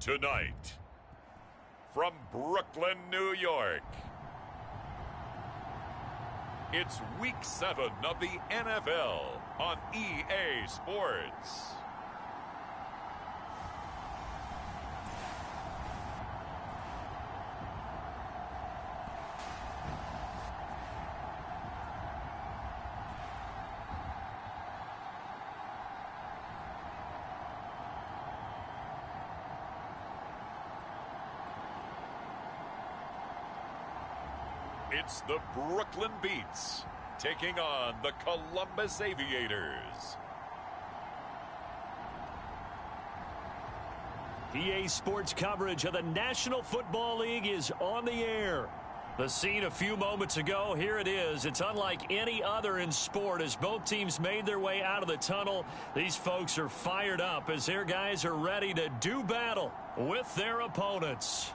Tonight, from Brooklyn, New York, it's Week 7 of the NFL on EA Sports. It's the Brooklyn Beats taking on the Columbus Aviators. EA Sports coverage of the National Football League is on the air. The scene a few moments ago, here it is. It's unlike any other in sport as both teams made their way out of the tunnel. These folks are fired up as their guys are ready to do battle with their opponents.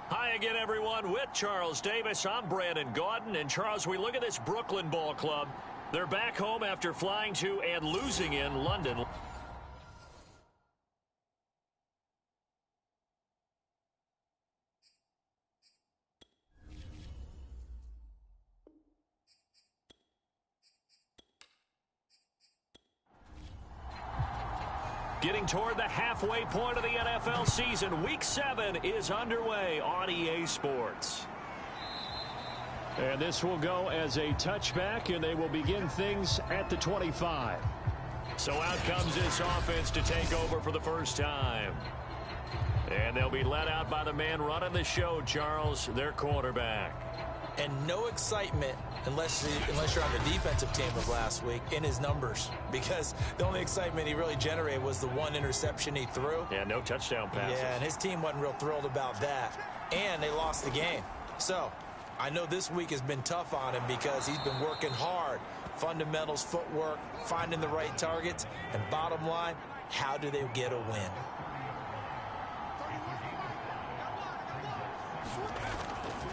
Hi again, everyone. With Charles Davis, I'm Brandon Gaudin. And Charles, we look at this Brooklyn ball club. They're back home after flying to and losing in London. Getting toward the halfway point of the NFL season, Week 7 is underway on EA Sports. And this will go as a touchback, and they will begin things at the 25. So out comes this offense to take over for the first time. And they'll be led out by the man running the show, Charles, their quarterback. And no excitement unless you're on the defensive team of last week in his numbers, because the only excitement he really generated was the one interception he threw. Yeah, no touchdown passes. Yeah, and his team wasn't real thrilled about that. And they lost the game. So I know this week has been tough on him because he's been working hard. Fundamentals, footwork, finding the right targets. And bottom line, how do they get a win?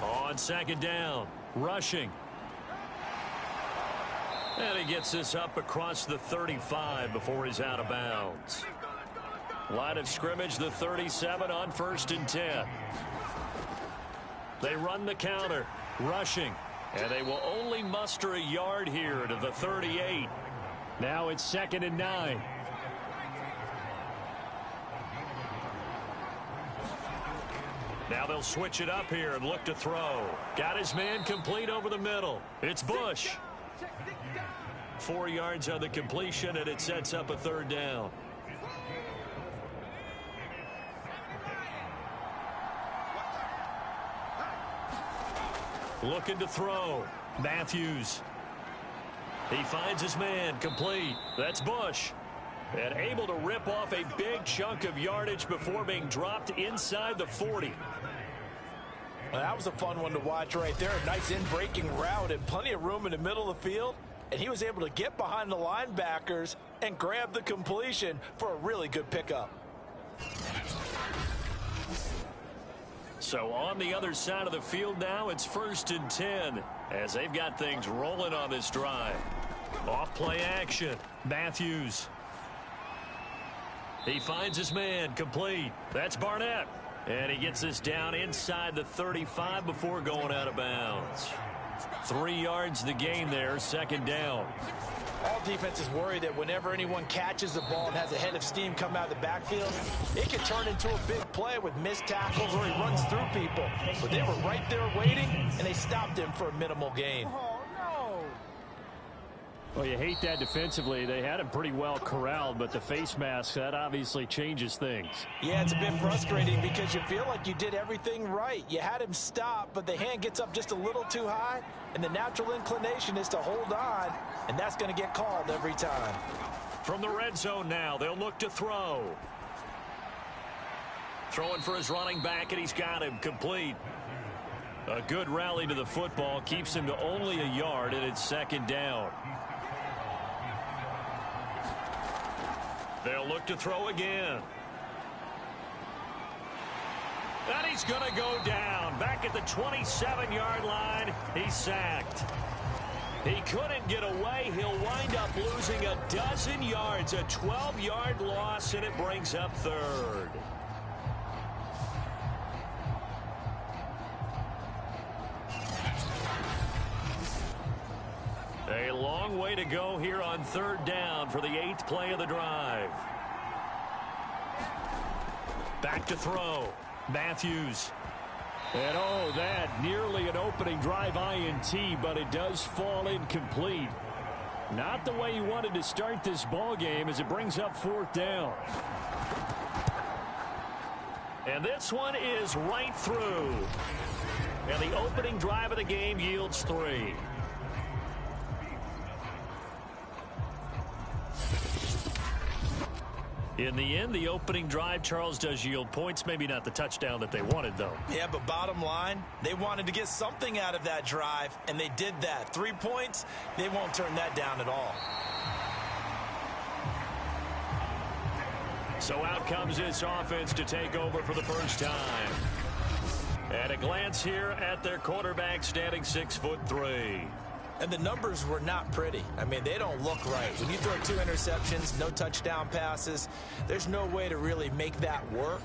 On second down, rushing. And he gets this up across the 35 before he's out of bounds. Line of scrimmage, the 37 on 1st and 10. They run the counter, rushing. And they will only muster a yard here to the 38. Now it's 2nd and 9. Now they'll switch it up here and look to throw. Got his man complete over the middle. It's Bush. 4 yards on the completion, and it sets up a 3rd down. Looking to throw. Matthews. He finds his man complete. That's Bush. And able to rip off a big chunk of yardage before being dropped inside the 40. Well, that was a fun one to watch right there. A nice in-breaking route and plenty of room in the middle of the field. And he was able to get behind the linebackers and grab the completion for a really good pickup. So on the other side of the field now, it's 1st and 10 as they've got things rolling on this drive. Off play action. Matthews. He finds his man complete. That's Barnett. And he gets this down inside the 35 before going out of bounds. 3 yards the gain there, 2nd down. All defenses worry that whenever anyone catches the ball and has a head of steam come out of the backfield, it can turn into a big play with missed tackles or he runs through people. But they were right there waiting, and they stopped him for a minimal gain. Well, you hate that defensively. They had him pretty well corralled, but the face mask, that obviously changes things. Yeah, it's a bit frustrating because you feel like you did everything right. You had him stop, but the hand gets up just a little too high, and the natural inclination is to hold on, and that's going to get called every time. From the red zone now, they'll look to throw. Throwing for his running back, and he's got him complete. A good rally to the football keeps him to only a yard, and it's 2nd down. They'll look to throw again. And he's going to go down. Back at the 27-yard line, he's sacked. He couldn't get away. He'll wind up losing a dozen yards, a 12-yard loss, and it brings up third. A long way to go here on third down for the 8th play of the drive. Back to throw. Matthews. And oh, that nearly an opening drive INT, but it does fall incomplete. Not the way he wanted to start this ball game as it brings up 4th down. And this one is right through. And the opening drive of the game yields 3. In the end, the opening drive, Charles, does yield points. Maybe not the touchdown that they wanted, though. Yeah, but bottom line, they wanted to get something out of that drive, and they did that. 3 points, they won't turn that down at all. So out comes this offense to take over for the first time. And a glance here at their quarterback, standing 6'3". And the numbers were not pretty. I mean, they don't look right. When you throw 2 interceptions, no touchdown passes, there's no way to really make that work.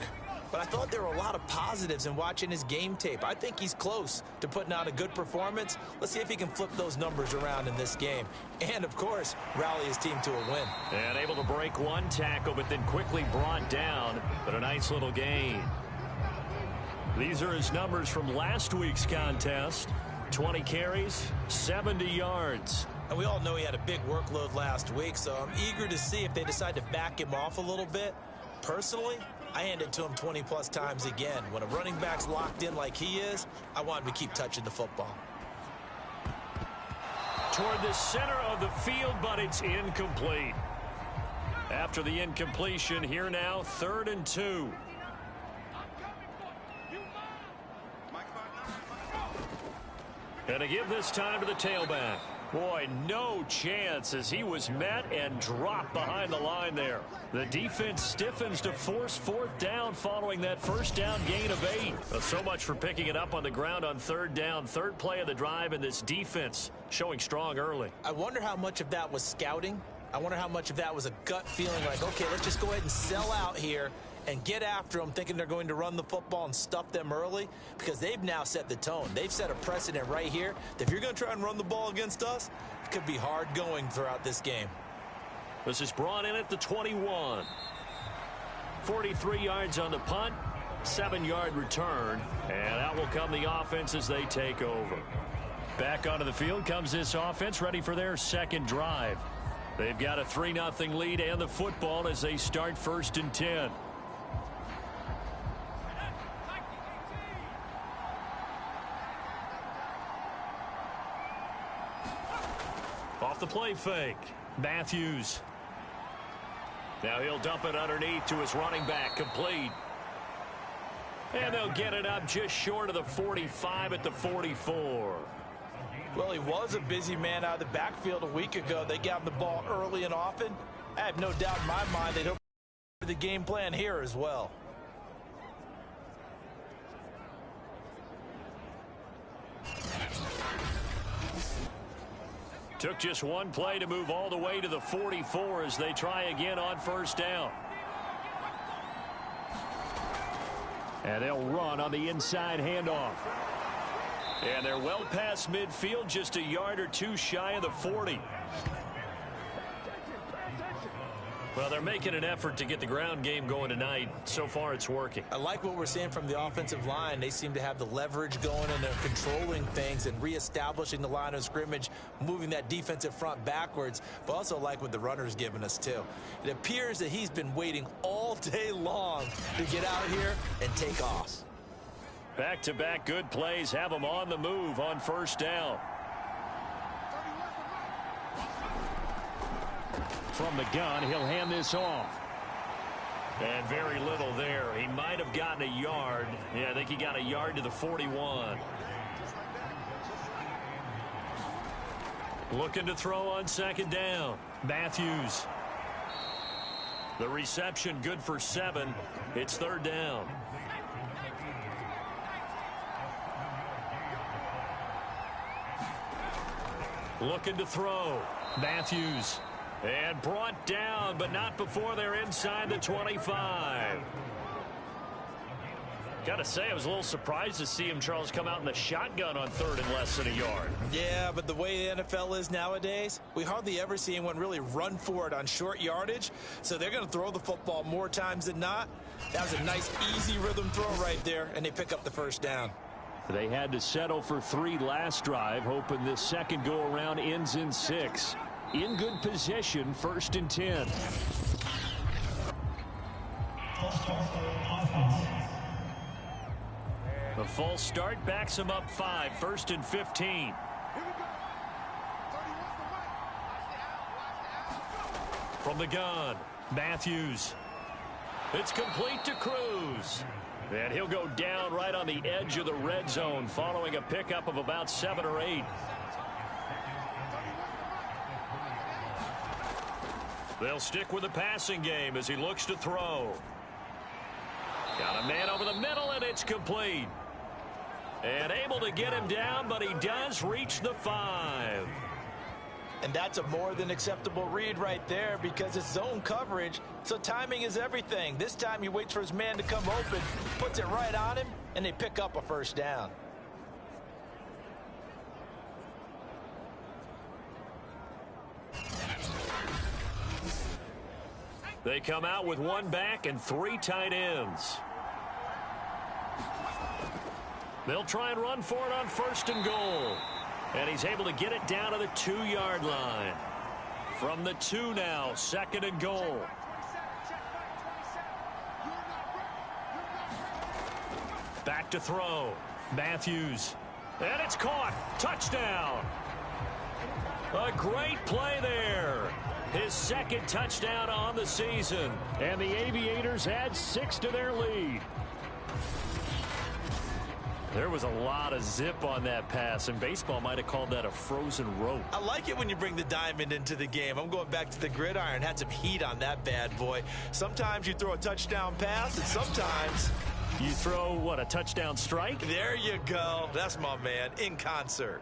But I thought there were a lot of positives in watching his game tape. I think he's close to putting out a good performance. Let's see if he can flip those numbers around in this game. And, of course, rally his team to a win. And able to break one tackle, but then quickly brought down. But a nice little gain. These are his numbers from last week's contest. 20 carries, 70 yards. And we all know he had a big workload last week, so I'm eager to see if they decide to back him off a little bit. Personally, I hand it to him 20-plus times again. When a running back's locked in like he is, I want him to keep touching the football. Toward the center of the field, but it's incomplete. After the incompletion, here now, 3rd and 2. And to give this time to the tailback. Boy, no chance as he was met and dropped behind the line there. The defense stiffens to force 4th down following that first down gain of 8. So much for picking it up on the ground on 3rd down. 3rd play of the drive, and this defense showing strong early. I wonder how much of that was scouting. I wonder how much of that was a gut feeling like, okay, let's just go ahead and sell out here and get after them, thinking they're going to run the football and stuff them early, because they've now set the tone. They've set a precedent right here that if you're going to try and run the ball against us, it could be hard going throughout this game. This is brought in at the 21. 43 yards on the punt, 7-yard return, and out will come the offense as they take over. Back onto the field comes this offense, ready for their second drive. They've got a 3-0 lead and the football as they start 1st and 10. Off the play fake, Matthews. Now he'll dump it underneath to his running back, complete. And they'll get it up just short of the 45 at the 44. Well, he was a busy man out of the backfield a week ago. They got him the ball early and often. I have no doubt in my mind they'd hope for the game plan here as well. Took just one play to move all the way to the 44 as they try again on 1st down. And they'll run on the inside handoff. And they're well past midfield, just a yard or 2 shy of the 40. Well, they're making an effort to get the ground game going tonight. So far, it's working. I like what we're seeing from the offensive line. They seem to have the leverage going, and they're controlling things and reestablishing the line of scrimmage, moving that defensive front backwards, but also like what the runner's giving us, too. It appears that he's been waiting all day long to get out here and take off. Back-to-back good plays have them on the move on 1st down. From the gun, he'll hand this off. And very little there. He might have gotten a yard. Yeah, I think he got a yard to the 41. Looking to throw on 2nd down. Matthews. The reception good for 7. It's 3rd down. Looking to throw. Matthews. And brought down, but not before they're inside the 25. Got to say, I was a little surprised to see him, Charles, come out in the shotgun on 3rd and less than a yard. Yeah, but the way the NFL is nowadays, we hardly ever see anyone really run for it on short yardage. So they're going to throw the football more times than not. That was a nice, easy rhythm throw right there, and they pick up the first down. They had to settle for 3 last drive, hoping this second go-around ends in 6. In good position, 1st and 10. The false start backs him up 5, 1st and 15. From the gun, Matthews. It's complete to Cruz. And he'll go down right on the edge of the red zone following a pickup of about 7 or 8. They'll stick with the passing game as he looks to throw. Got a man over the middle, and it's complete. And able to get him down, but he does reach the 5. And that's a more than acceptable read right there because it's zone coverage, so timing is everything. This time he waits for his man to come open, puts it right on him, and they pick up a first down. They come out with 1 back and 3 tight ends. They'll try and run for it on 1st and goal. And he's able to get it down to the 2-yard line. From the 2 now, 2nd and goal. Back to throw. Matthews. And it's caught. Touchdown. A great play there. His 2nd touchdown on the season. And the Aviators add 6 to their lead. There was a lot of zip on that pass, and baseball might have called that a frozen rope. I like it when you bring the diamond into the game. I'm going back to the gridiron. Had some heat on that bad boy. Sometimes you throw a touchdown pass, and sometimes you throw, what, a touchdown strike? There you go. That's my man, in concert.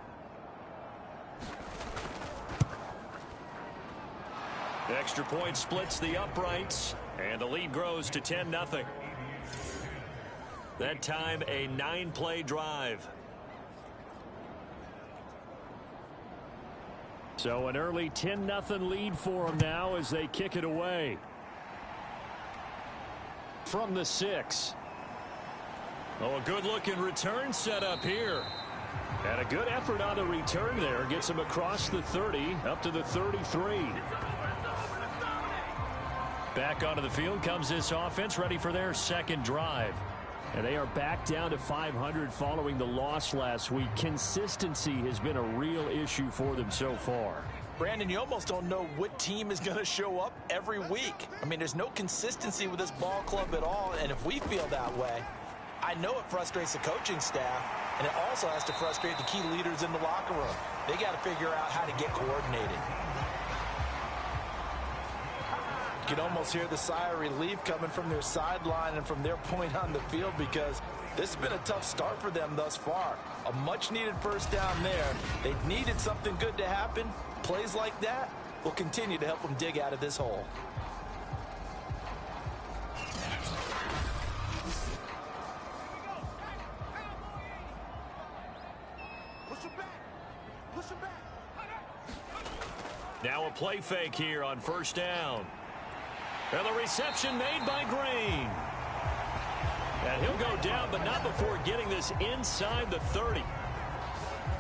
Extra point splits the uprights, and the lead grows to 10-0. That time, a 9-play drive. So an early 10-0 lead for them now as they kick it away. From the 6. Oh, a good-looking return set up here. And a good effort on the return there. Gets him across the 30, up to the 33. Back onto the field comes this offense, ready for their 2nd drive. And they are back down to 500 following the loss last week. Consistency has been a real issue for them so far. Brandon, you almost don't know what team is going to show up every week. I mean, there's no consistency with this ball club at all, and if we feel that way, I know it frustrates the coaching staff, and it also has to frustrate the key leaders in the locker room. They got to figure out how to get coordinated. You can almost hear the sigh of relief coming from their sideline and from their point on the field because this has been a tough start for them thus far. A much-needed first down there. They needed something good to happen. Plays like that will continue to help them dig out of this hole. Now a play fake here on 1st down. And the reception made by Green. And he'll go down, but not before getting this inside the 30.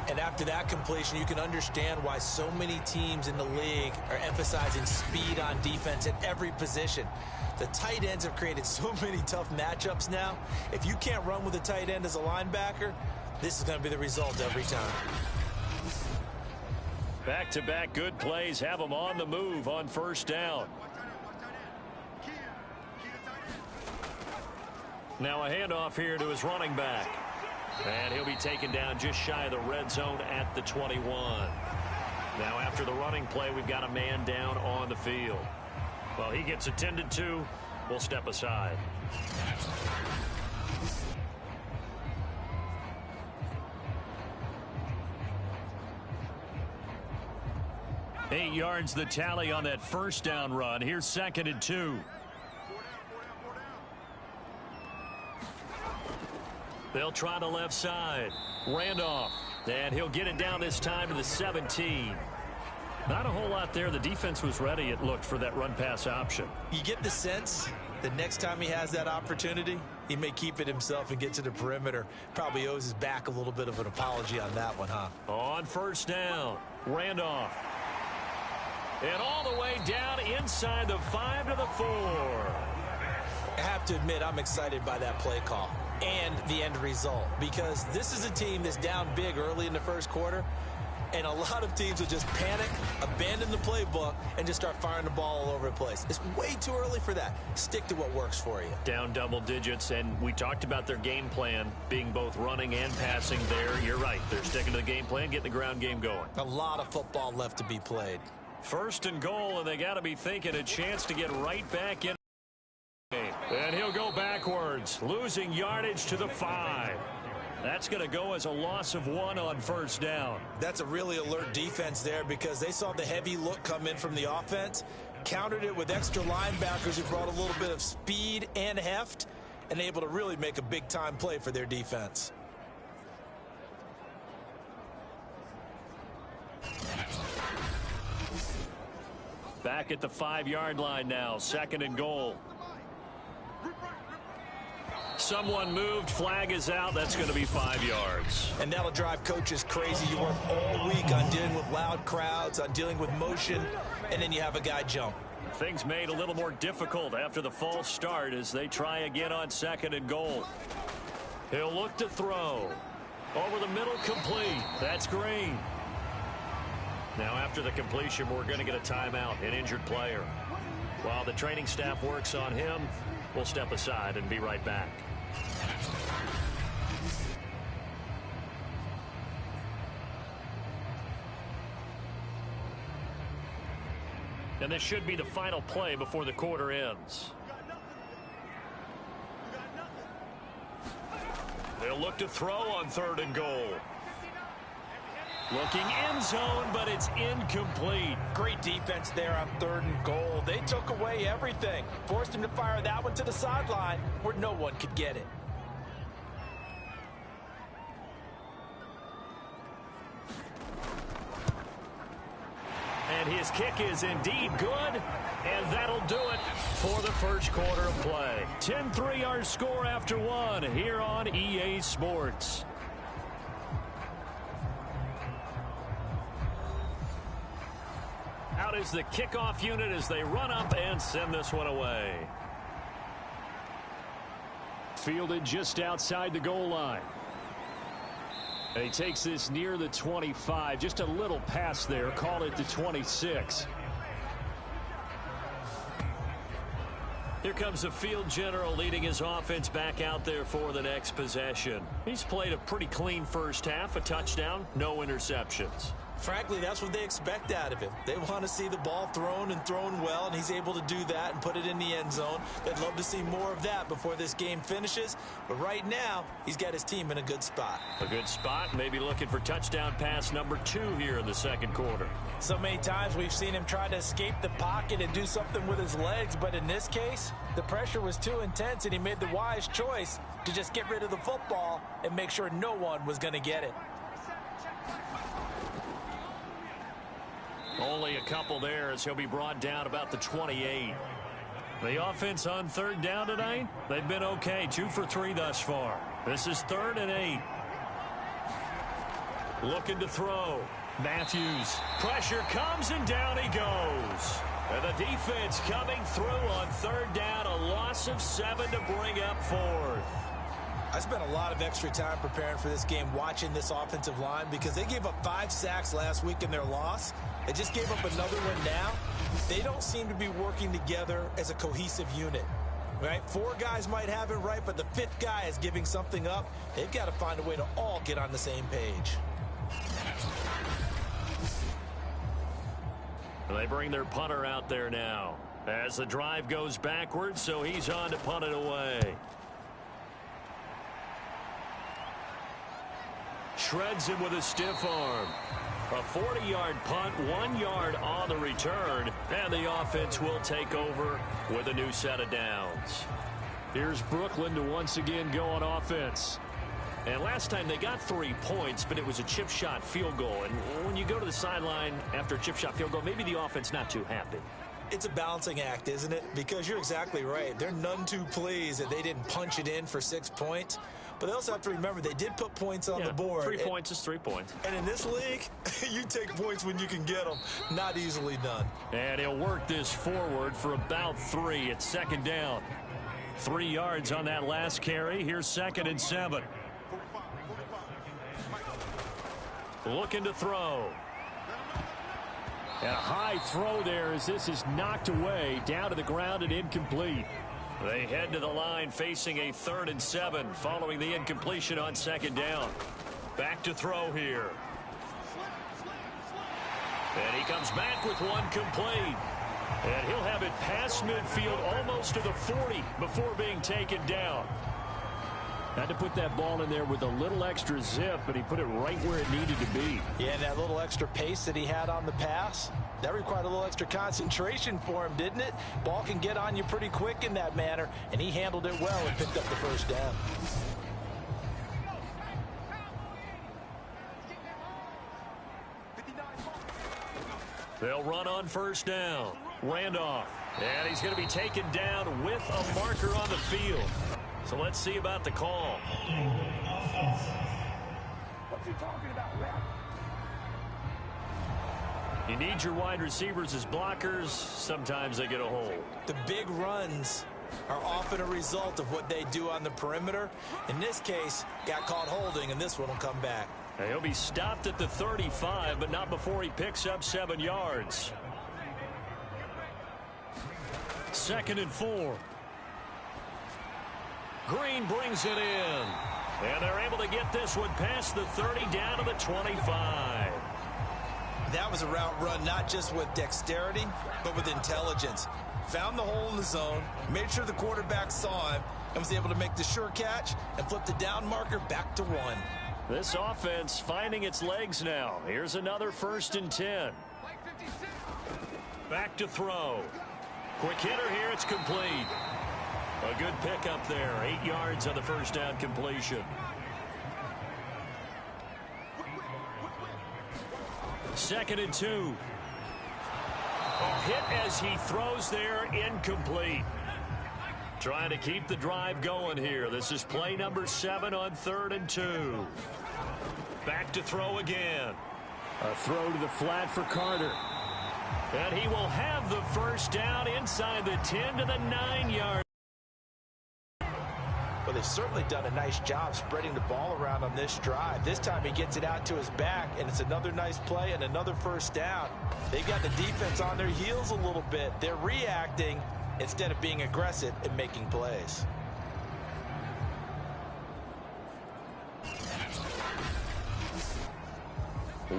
And after that completion, you can understand why so many teams in the league are emphasizing speed on defense at every position. The tight ends have created so many tough matchups now. If you can't run with a tight end as a linebacker, this is going to be the result every time. Back-to-back good plays have them on the move on 1st down. Now a handoff here to his running back. And he'll be taken down just shy of the red zone at the 21. Now after the running play, we've got a man down on the field. Well, he gets attended to. We'll step aside. 8 yards the tally on that first down run. Here's 2nd and 2. They'll try the left side. Randolph. And he'll get it down this time to the 17. Not a whole lot there. The defense was ready, it looked, for that run-pass option. You get the sense that next time he has that opportunity, he may keep it himself and get to the perimeter. Probably owes his back a little bit of an apology on that one, huh? On first down, Randolph. And all the way down inside the 5 to the 4. I have to admit, I'm excited by that play call and the end result, because this is a team that's down big early in the first quarter, and a lot of teams will just panic, abandon the playbook, and just start firing the ball all over the place. It's way too early for that. Stick to what works for you. Down double digits, and we talked about their game plan being both running and passing there. You're right. They're sticking to the game plan, getting the ground game going. A lot of football left to be played. 1st and goal, and they got to be thinking a chance to get right back in. And he'll go backwards, losing yardage to the 5. That's going to go as a loss of 1 on first down. That's a really alert defense there, because they saw the heavy look come in from the offense, countered it with extra linebackers who brought a little bit of speed and heft, and able to really make a big-time play for their defense. Back at the 5-yard line now, 2nd and goal. Someone moved, flag is out. That's going to be 5 yards. And that'll drive coaches crazy. You work all week on dealing with loud crowds, on dealing with motion, and then you have a guy jump. Things made a little more difficult after the false start as they try again on 2nd and goal. He'll look to throw. Over the middle, complete. That's Green. Now after the completion, we're going to get a timeout, an injured player. While the training staff works on him, we'll step aside and be right back. And this should be the final play before the quarter ends. They'll look to throw on 3rd and goal. Looking end zone, but it's incomplete. Great defense there on 3rd and goal. They took away everything. Forced him to fire that one to the sideline where no one could get it. And his kick is indeed good, and that'll do it for the first quarter of play. 10-3 our score after 1 here on EA Sports. Out is the kickoff unit as they run up and send this one away. Fielded just outside the goal line. And he takes this near the 25. Just a little pass there. Call it the 26. Here comes the field general leading his offense back out there for the next possession. He's played a pretty clean first half. A touchdown, no interceptions. Frankly, that's what they expect out of him. They want to see the ball thrown and thrown well, and he's able to do that and put it in the end zone. They'd love to see more of that before this game finishes. But right now, he's got his team in a good spot. A good spot, maybe looking for touchdown pass number 2 here in the second quarter. So many times we've seen him try to escape the pocket and do something with his legs, but in this case, the pressure was too intense, and he made the wise choice to just get rid of the football and make sure no one was going to get it. Only a couple there as he'll be brought down about the 28. The offense on 3rd down tonight, they've been okay. 2 for 3 thus far. This is 3rd and 8. Looking to throw. Matthews. Pressure comes and down he goes. And the defense coming through on 3rd down. A loss of 7 to bring up 4th. I spent a lot of extra time preparing for this game watching this offensive line because they gave up 5 sacks last week in their loss. They just gave up another one now. They don't seem to be working together as a cohesive unit. Right? 4 guys might have it right, but the 5th guy is giving something up. They've got to find a way to all get on the same page. They bring their punter out there now as the drive goes backwards, so he's on to punt it away. Shreds him with a stiff arm. A 40-yard punt, 1 yard on the return, and the offense will take over with a new set of downs. Here's Brooklyn to once again go on offense. And last time they got 3 points, but it was a chip shot field goal. And when you go to the sideline after a chip shot field goal, maybe the offense not too happy. It's a balancing act, isn't it? Because you're exactly right. They're none too pleased that they didn't punch it in for 6 points. But they also have to remember they did put points on the board. 3 points is 3 points. And in this league, you take points when you can get them. Not easily done. And he'll work this forward for about 3. It's second down. 3 yards on that last carry. Here's 2nd and 7. Looking to throw. And a high throw there as this is knocked away, down to the ground and incomplete. They head to the line facing a 3rd and 7 following the incompletion on 2nd down. Back to throw here. And he comes back with one complete. And he'll have it past midfield almost to the 40 before being taken down. Had to put that ball in there with a little extra zip, but he put it right where it needed to be. Yeah, and that little extra pace that he had on the pass, that required a little extra concentration for him, didn't it? Ball can get on you pretty quick in that manner, and he handled it well and picked up the first down. They'll run on first down. Randolph. And he's going to be taken down with a marker on the field. So let's see about the call. What you talking about, ref? You need your wide receivers as blockers. Sometimes they get a hold. The big runs are often a result of what they do on the perimeter. In this case, got caught holding, and this one will come back. Now he'll be stopped at the 35, but not before he picks up 7 yards. 2nd and 4. Green brings it in. And they're able to get this one past the 30 down to the 25. That was a route run not just with dexterity, but with intelligence. Found the hole in the zone, made sure the quarterback saw him, and was able to make the sure catch and flip the down marker back to 1. This offense finding its legs now. Here's another 1st and 10. Back to throw. Quick hitter here. It's complete. A good pickup there. 8 yards on the first down completion. 2nd and 2. A hit as he throws there, incomplete. Trying to keep the drive going here. This is play number 7 on 3rd and 2. Back to throw again. A throw to the flat for Carter. And he will have the first down inside the 10 to the 9-yard. Well, they've certainly done a nice job spreading the ball around on this drive. This time he gets it out to his back, and it's another nice play and another first down. They've got the defense on their heels a little bit. They're reacting instead of being aggressive and making plays.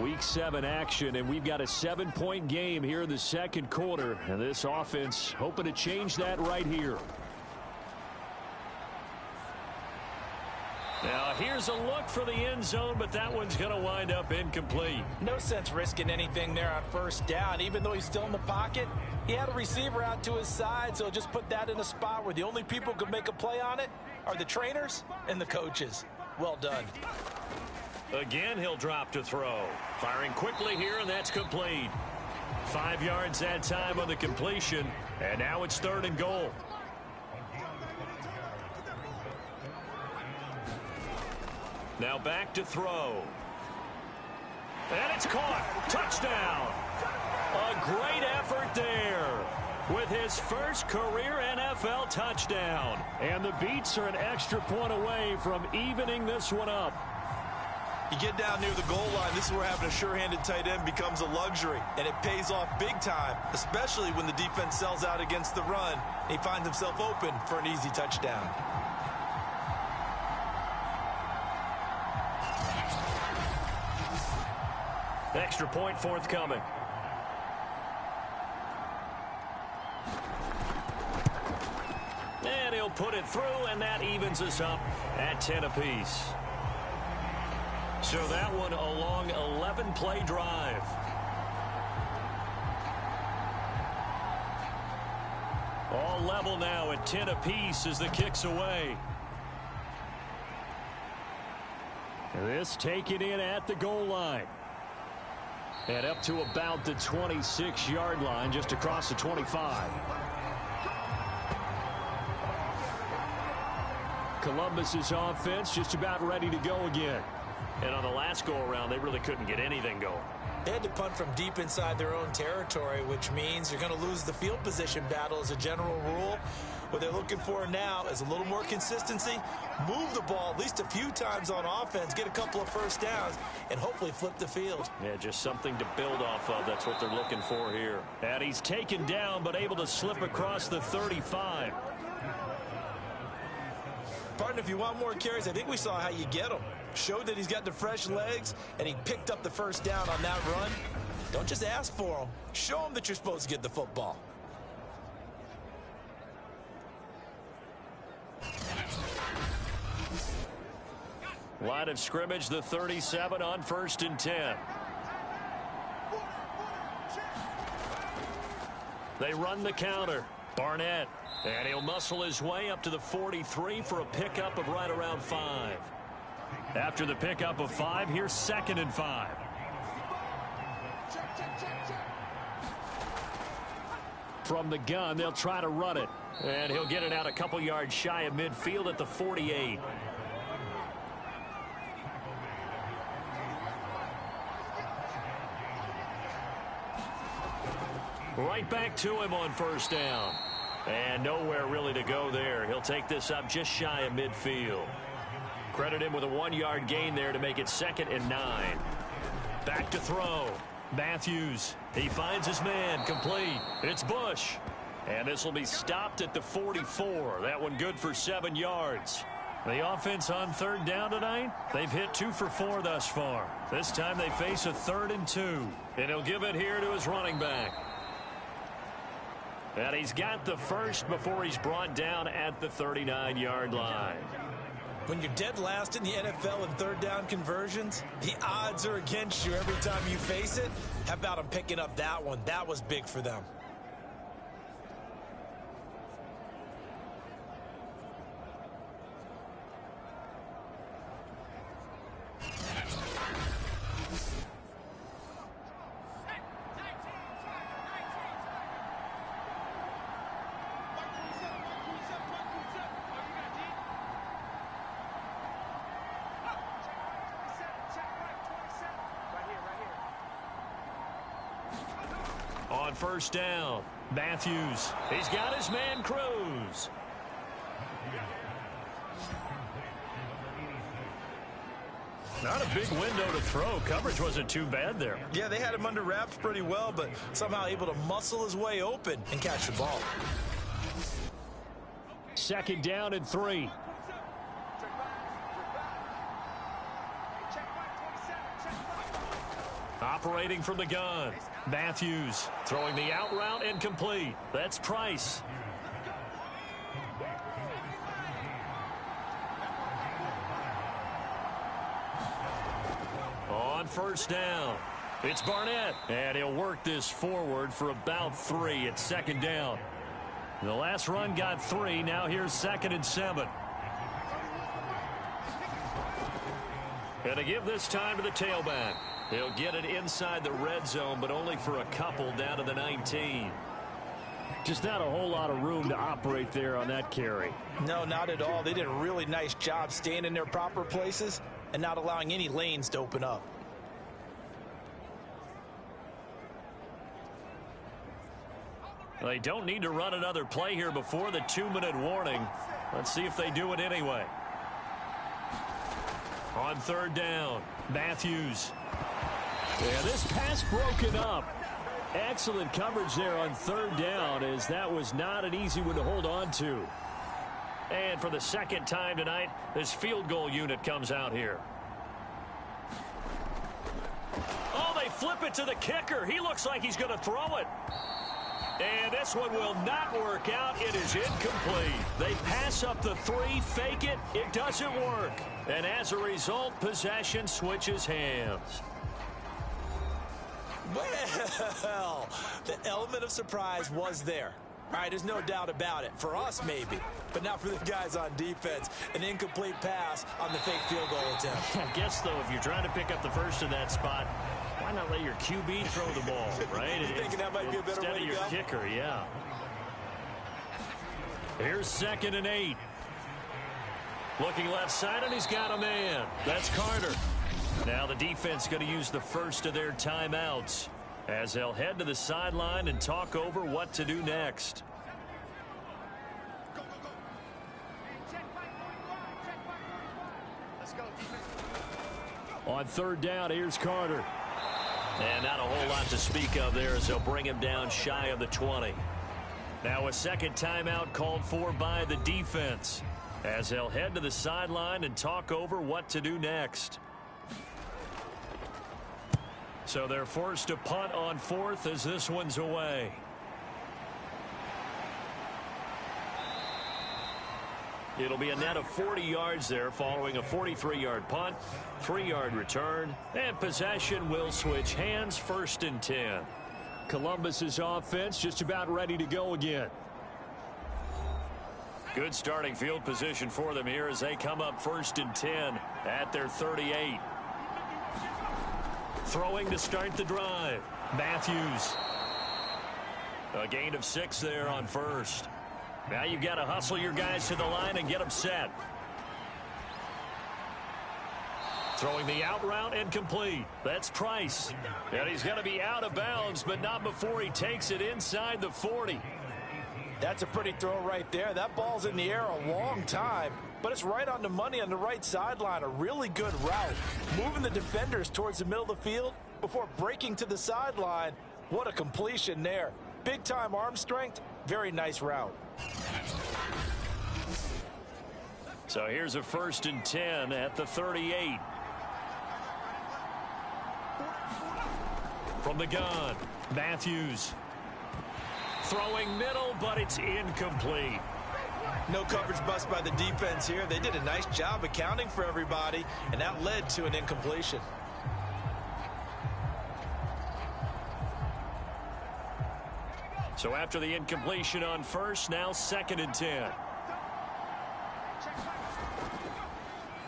Week 7 action, and we've got a 7-point game here in the second quarter. And this offense hoping to change that right here. Now, here's a look for the end zone, but that one's going to wind up incomplete. No sense risking anything there on first down. Even though he's still in the pocket, he had a receiver out to his side, so just put that in a spot where the only people who can make a play on it are the trainers and the coaches. Well done. Again, he'll drop to throw. Firing quickly here, and that's complete. 5 yards that time on the completion, and now it's 3rd and goal. Now back to throw. And it's caught. Touchdown. A great effort there with his first career NFL touchdown. And the Beats are an extra point away from evening this one up. You get down near the goal line, this is where having a sure-handed tight end becomes a luxury, and it pays off big time, especially when the defense sells out against the run. He finds himself open for an easy touchdown. Extra point forthcoming. And he'll put it through, and that evens us up at 10 apiece. So that one a long 11-play drive. All level now at 10 apiece as the kick's away. This taken in at the goal line. And up to about the 26-yard line, just across the 25. Columbus's offense just about ready to go again. And on the last go-around, they really couldn't get anything going. They had to punt from deep inside their own territory, which means you're going to lose the field position battle as a general rule. What they're looking for now is a little more consistency, move the ball at least a few times on offense, get a couple of first downs, and hopefully flip the field. Yeah, just something to build off of. That's what they're looking for here. And he's taken down, but able to slip across the 35. Partner, if you want more carries, I think we saw how you get them. Showed that he's got the fresh legs, and he picked up the first down on that run. Don't just ask for them. Show them that you're supposed to get the football. Line of scrimmage, the 37 on 1st and 10. They run the counter. Barnett. And he'll muscle his way up to the 43 for a pickup of right around 5. After the pickup of 5, here's 2nd and 5. From the gun, they'll try to run it. And he'll get it out a couple yards shy of midfield at the 48. Right back to him on 1st down. And nowhere really to go there. He'll take this up just shy of midfield. Credit him with a 1-yard gain there to make it 2nd and 9. Back to throw. Matthews. He finds his man. Complete. It's Bush. And this will be stopped at the 44. That one good for 7 yards. The offense on 3rd down tonight, they've hit 2 for 4 thus far. This time they face a 3rd and 2. And he'll give it here to his running back. And he's got the first before he's brought down at the 39-yard line. When you're dead last in the NFL in 3rd down conversions, the odds are against you every time you face it. How about them picking up that one? That was big for them. On 1st down, Matthews. He's got his man Cruz. Not a big window to throw. Coverage wasn't too bad there. Yeah, they had him under wraps pretty well, but somehow able to muscle his way open and catch the ball. 2nd down and 3. Operating from the gun. Matthews throwing the out route and complete. That's Price. On 1st down, it's Barnett. And he'll work this forward for about 3 at 2nd down. The last run got 3. Now here's 2nd and 7. And to give this time to the tailback. He'll get it inside the red zone, but only for a couple down to the 19. Just not a whole lot of room to operate there on that carry. No, not at all. They did a really nice job staying in their proper places and not allowing any lanes to open up. They don't need to run another play here before the 2-minute warning. Let's see if they do it anyway. On 3rd down, Matthews. Yeah, this pass broken up. Excellent coverage there on 3rd down, as that was not an easy one to hold on to. And for the 2nd time tonight, this field goal unit comes out here. Oh, they flip it to the kicker. He looks like he's going to throw it. And this one will not work out. It is incomplete. They pass up the 3, fake it. It doesn't work. And as a result, possession switches hands. Well, the element of surprise was there. All right, there's no doubt about it. For us, maybe. But not for the guys on defense. An incomplete pass on the fake field goal attempt. I guess, though, if you're trying to pick up the first in that spot, why not let your QB throw the ball, right? You're thinking that might be a better way to go? Instead of your kicker, yeah. Here's 2nd and 8. Looking left side, and he's got a man. That's Carter. Now the defense going to use the first of their timeouts as they'll head to the sideline and talk over what to do next. On 3rd down, here's Carter. And not a whole lot to speak of there as they'll bring him down shy of the 20. Now a 2nd timeout called for by the defense as they'll head to the sideline and talk over what to do next. So they're forced to punt on 4th as this one's away. It'll be a net of 40 yards there following a 43-yard punt, 3-yard return, and possession will switch hands. 1st and 10. Columbus's offense just about ready to go again. Good starting field position for them here as they come up 1st and 10 at their 38. Throwing to start the drive. Matthews. A gain of 6 there on 1st. Now you've got to hustle your guys to the line and get them set. Throwing the out route and complete. That's Price. And he's going to be out of bounds, but not before he takes it inside the 40. That's a pretty throw right there. That ball's in the air a long time, but it's right on the money on the right sideline. A really good route. Moving the defenders towards the middle of the field before breaking to the sideline. What a completion there. Big-time arm strength. Very nice route. So here's a 1st and 10 at the 38. From the gun, Matthews. Throwing middle, but it's incomplete. No coverage bust by the defense here. They did a nice job accounting for everybody, and that led to an incompletion. So after the incompletion on 1st, now 2nd and 10.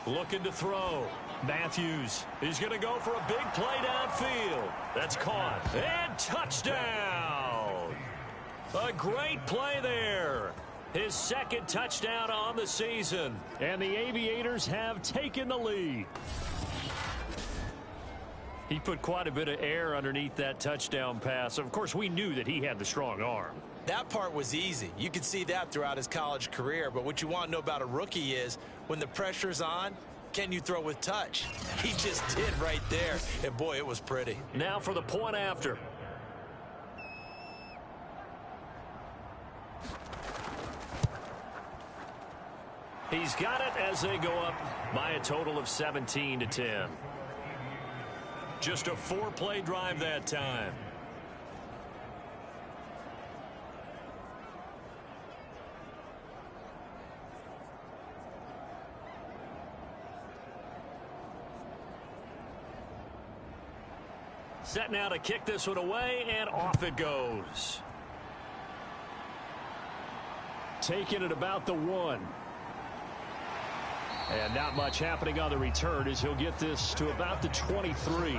Looking to throw. Matthews. He's going to go for a big play downfield. That's caught. And touchdown. A great play there. His 2nd touchdown on the season. And the Aviators have taken the lead. He put quite a bit of air underneath that touchdown pass. Of course, we knew that he had the strong arm. That part was easy. You could see that throughout his college career. But what you want to know about a rookie is when the pressure's on, can you throw with touch? He just did right there. And, boy, it was pretty. Now for the point after. He's got it as they go up by a total of 17-10. Just a 4-play drive that time. Set now to kick this one away, and off it goes. Taking it about the 1. And not much happening on the return as he'll get this to about the 23.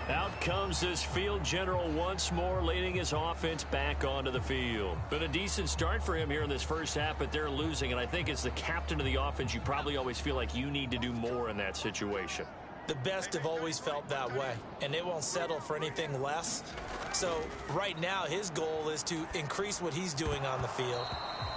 Out comes this field general once more, leading his offense back onto the field. Been a decent start for him here in this first half, but they're losing. And I think as the captain of the offense, you probably always feel like you need to do more in that situation. The best have always felt that way, and they won't settle for anything less. So right now, his goal is to increase what he's doing on the field,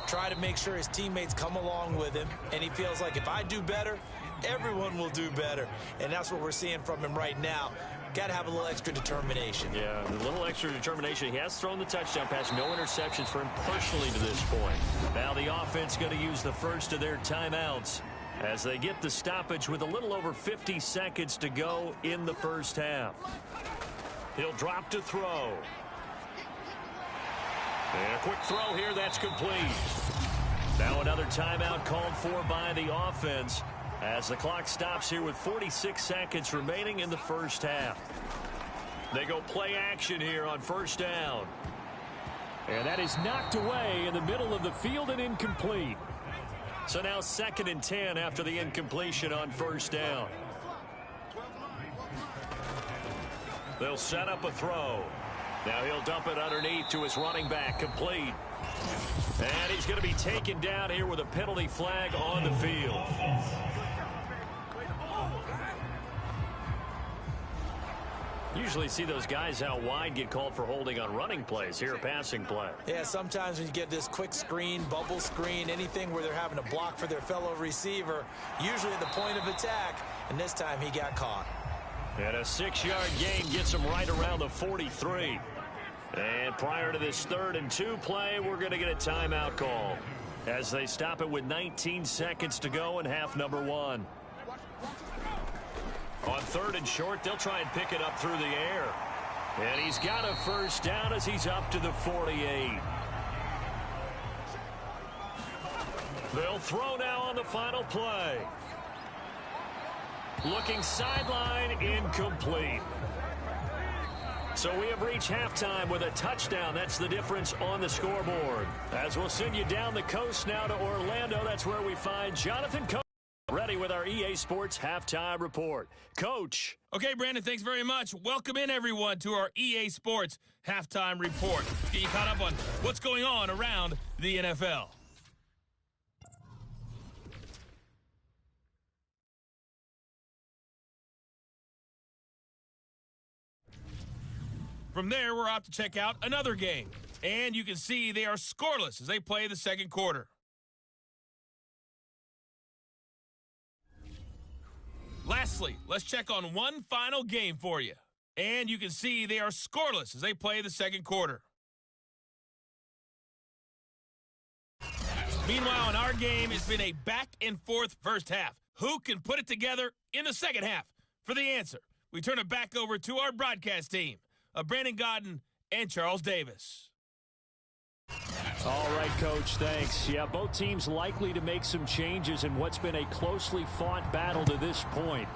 try to make sure his teammates come along with him, and he feels like if I do better, everyone will do better. And that's what we're seeing from him right now. Got to have a little extra determination. Yeah, a little extra determination. He has thrown the touchdown pass. No interceptions for him personally to this point. Now the offense going to use the first of their timeouts as they get the stoppage with a little over 50 seconds to go in the first half. He'll drop to throw. And a quick throw here, that's complete. Now another timeout called for by the offense as the clock stops here with 46 seconds remaining in the first half. They go play action here on first down. And that is knocked away in the middle of the field and incomplete. So now 2nd and 10 after the incompletion on first down. They'll set up a throw. Now he'll dump it underneath to his running back, complete. And he's going to be taken down here with a penalty flag on the field. Usually see those guys out wide get called for holding on running plays. Here, a passing play. Yeah, sometimes when you get this quick screen, bubble screen, anything where they're having to block for their fellow receiver, usually at the point of attack, and this time he got caught. And a 6-yard gain gets him right around the 43. And prior to this 3rd and 2 play, we're going to get a timeout call as they stop it with 19 seconds to go in half number 1. On 3rd and short, they'll try and pick it up through the air. And he's got a first down as he's up to the 48. They'll throw now on the final play. Looking sideline, incomplete. So we have reached halftime with a touchdown. That's the difference on the scoreboard. As we'll send you down the coast now to Orlando, that's where we find Jonathan Coach ready with our EA Sports Halftime Report. Coach. Okay, Brandon, thanks very much. Welcome in, everyone, to our EA Sports Halftime Report. Let's get you caught up on what's going on around the NFL. From there, we're off to check out another game. And you can see they are scoreless as they play the second quarter. Lastly, let's check on one final game for you. And you can see they are scoreless as they play the second quarter. Meanwhile, in our game, it's been a back-and-forth first half. Who can put it together in the second half? For the answer, we turn it back over to our broadcast team of Brandon Godden and Charles Davis. All right, Coach, thanks. Yeah, both teams likely to make some changes in what's been a closely fought battle to this point.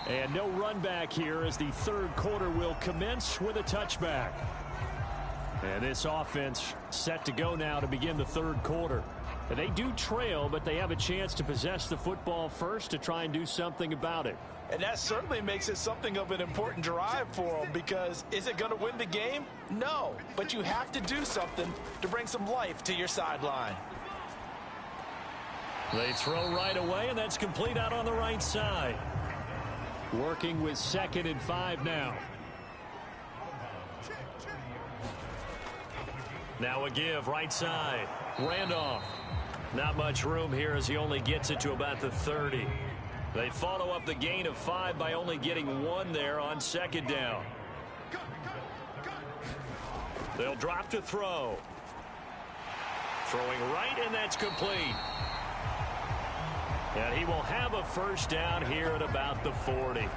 And no run back here as the third quarter will commence with a touchback. And this offense set to go now to begin the third quarter. They do trail, but they have a chance to possess the football first to try and do something about it. And that certainly makes it something of an important drive for them, because is it going to win the game? No, but you have to do something to bring some life to your sideline. They throw right away, and that's complete out on the right side. Working with 2nd and 5 now. Now a give, right side. Randolph. Not much room here as he only gets it to about the 30. They follow up the gain of 5 by only getting 1 there on 2nd down. They'll drop to throw. Throwing right, and that's complete. And he will have a first down here at about the 40.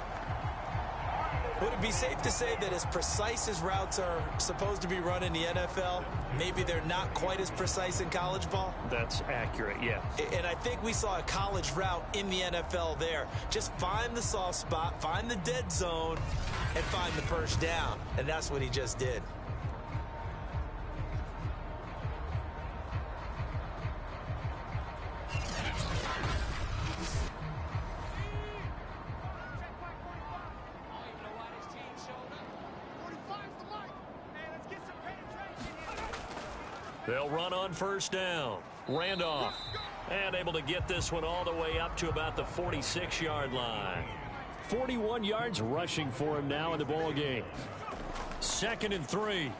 Would it be safe to say that as precise as routes are supposed to be run in the NFL, maybe they're not quite as precise in college ball? That's accurate, yeah. And I think we saw a college route in the NFL there. Just find the soft spot, find the dead zone, and find the first down. And that's what he just did. They'll run on first down. Randolph. And able to get this one all the way up to about the 46-yard line. 41 yards rushing for him now in the ball game. 2nd and 3.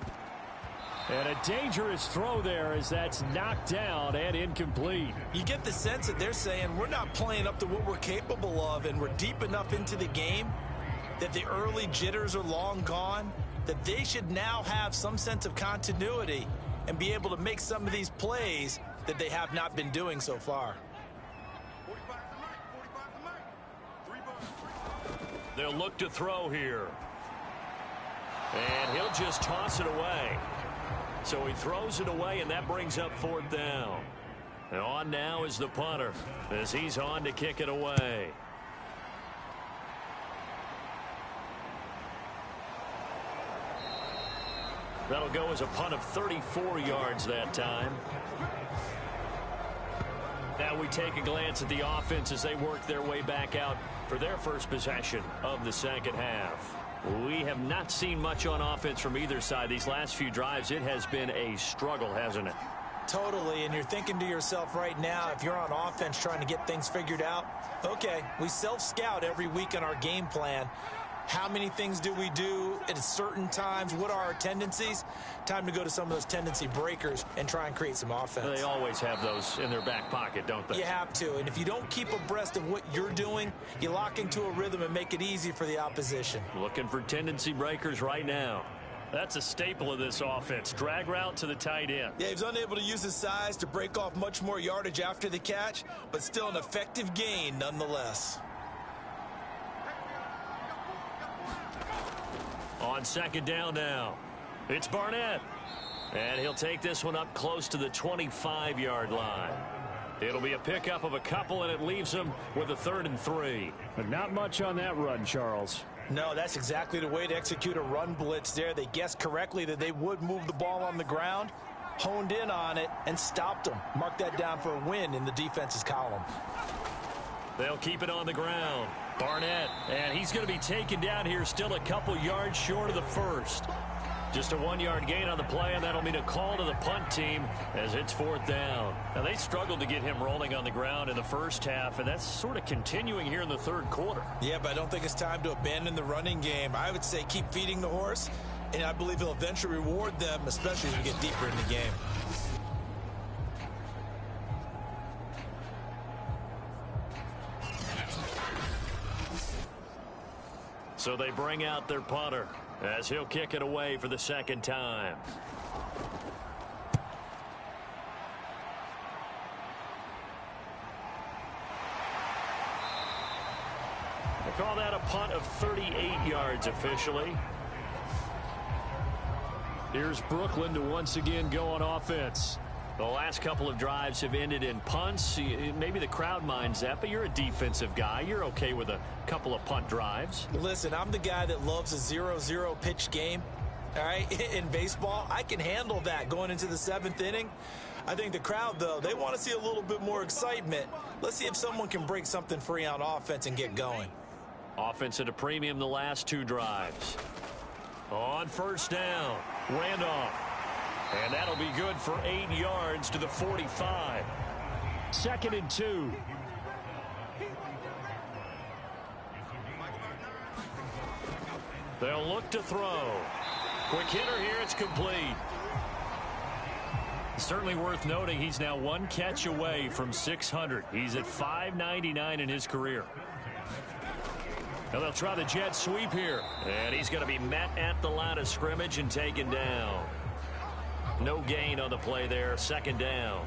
And a dangerous throw there as that's knocked down and incomplete. You get the sense that they're saying we're not playing up to what we're capable of, and we're deep enough into the game that the early jitters are long gone, that they should now have some sense of continuity and be able to make some of these plays that they have not been doing so far. they'll look to throw here. And he'll just toss it away. So he throws it away, and that brings up 4th down. And on now is the punter as he's on to kick it away. That'll go as a punt of 34 yards that time. Now we take a glance at the offense as they work their way back out for their first possession of the second half. We have not seen much on offense from either side. These last few drives, it has been a struggle, hasn't it? Totally, and you're thinking to yourself right now, if you're on offense trying to get things figured out, okay, we self-scout every week in our game plan. How many things do we do at certain times? What are our tendencies? Time to go to some of those tendency breakers and try and create some offense. They always have those in their back pocket, don't they? You have to, and if you don't keep abreast of what you're doing, you lock into a rhythm and make it easy for the opposition. Looking for tendency breakers right now. That's a staple of this offense. Drag route to the tight end. Yeah, he's unable to use his size to break off much more yardage after the catch, but still an effective gain nonetheless. On 2nd down now, it's Barnett. And he'll take this one up close to the 25-yard line. It'll be a pickup of a couple, and it leaves him with a 3rd and 3. But not much on that run, Charles. No, that's exactly the way to execute a run blitz there. They guessed correctly that they would move the ball on the ground, honed in on it, and stopped them. Mark that down for a win in the defense's column. They'll keep it on the ground. Barnett, and he's going to be taken down here still a couple yards short of the first. Just a 1-yard gain on the play, and that'll mean a call to the punt team as it's 4th down. Now, they struggled to get him rolling on the ground in the first half, and that's sort of continuing here in the 3rd quarter. Yeah, but I don't think it's time to abandon the running game. I would say keep feeding the horse, and I believe he'll eventually reward them, especially as we get deeper in the game. So they bring out their punter as he'll kick it away for the 2nd time. They call that a punt of 38 yards officially. Here's Brooklyn to once again go on offense. The last couple of drives have ended in punts. Maybe the crowd minds that, but you're a defensive guy. You're okay with a couple of punt drives. Listen, I'm the guy that loves a 0-0 pitch game. All right, in baseball, I can handle that going into the 7th inning. I think the crowd, though, they want to see a little bit more excitement. Let's see if someone can break something free on offense and get going. Offense at a premium the last 2 drives. On 1st down, Randolph. And that'll be good for 8 yards to the 45. 2nd and 2. They'll look to throw. Quick hitter here, it's complete. Certainly worth noting he's now 1 catch away from 600. He's at 599 in his career. Now they'll try the jet sweep here. And he's going to be met at the line of scrimmage and taken down. No gain on the play there. 2nd down.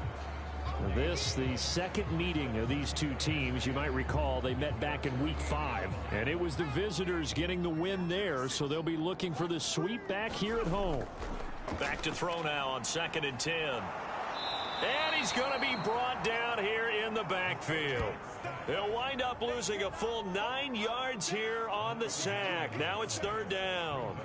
This, the second meeting of these two teams. You might recall they met back in week 5. And it was the visitors getting the win there. So they'll be looking for the sweep back here at home. Back to throw now on 2nd and 10. And he's going to be brought down here in the backfield. They'll wind up losing a full 9 yards here on the sack. Now it's 3rd down.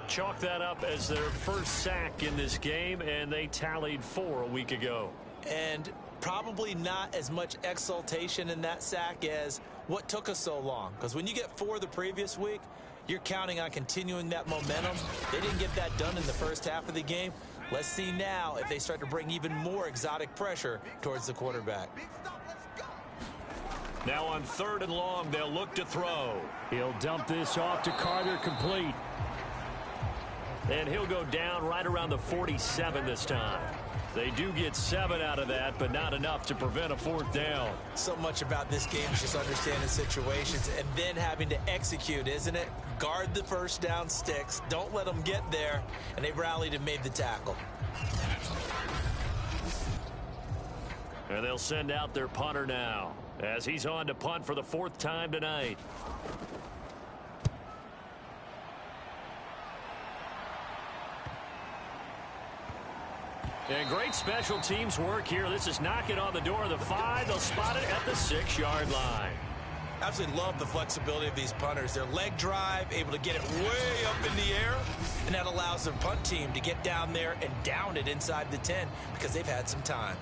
Chalk that up as their first sack in this game, and they tallied 4 a week ago. And probably not as much exultation in that sack as what took us so long. Because when you get 4 the previous week, you're counting on continuing that momentum. They didn't get that done in the first half of the game. Let's see now if they start to bring even more exotic pressure towards the quarterback. Now on 3rd and long, they'll look to throw. He'll dump this off to Carter, complete. And he'll go down right around the 47 this time. They do get 7 out of that, but not enough to prevent a 4th down. So much about this game is just understanding situations and then having to execute, isn't it? Guard the first down sticks. Don't let them get there. And they rallied and made the tackle. And they'll send out their punter now as he's on to punt for the 4th time tonight. And great special teams work here. This is knocking on the door of the 5. They'll spot it at the 6-yard line. Absolutely love the flexibility of these punters. Their leg drive, able to get it way up in the air, and that allows the punt team to get down there and down it inside the 10 because they've had some time.